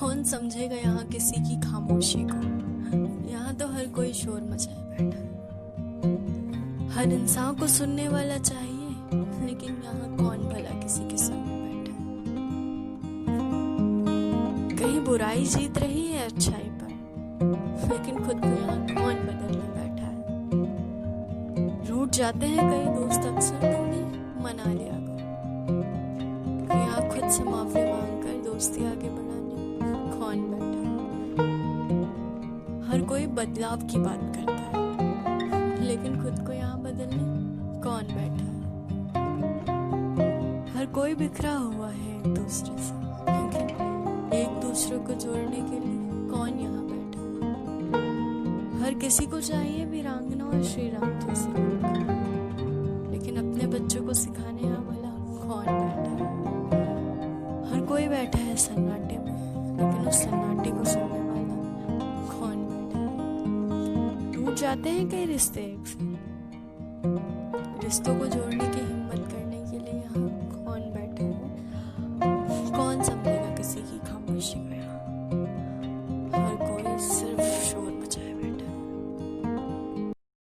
कौन समझेगा यहाँ किसी की खामोशी को। यहाँ तो हर कोई शोर मचाए बैठा है। हर इंसान को सुनने वाला चाहिए, लेकिन यहाँ कौन भला किसी के सुनने बैठा है। कहीं बुराई जीत रही है अच्छाई पर, लेकिन खुद को यहाँ कौन बदलने बैठा है। रूठ जाते हैं कई दोस्त अक्सर, तो उन्हें मना लिया करो, क्योंकि यहाँ खुद से माफी मांगकर दोस्ती आगे बढ़ाने कौन बैठा है। हर कोई बदलाव की बात करता है, लेकिन खुद को यहाँ बदलने कौन बैठा है। हर कोई बिखरा हुआ है एक दूसरे से, लेकिन एक दूसरे को जोड़ने के लिए कौन यहाँ बैठा है। हर किसी को चाहिए वीरांगना और श्री राम जैसे लोग, लेकिन अपने बच्चों को सिखाने यहाँ भला कौन बैठा है। हर कोई बैठा है सन्नाटे में, लेकिन उस सन्नाटे को सुनने वाला कौन बैठा है। टूट जाते हैं कई रिश्ते एक से, रिश्तों को जोड़ने की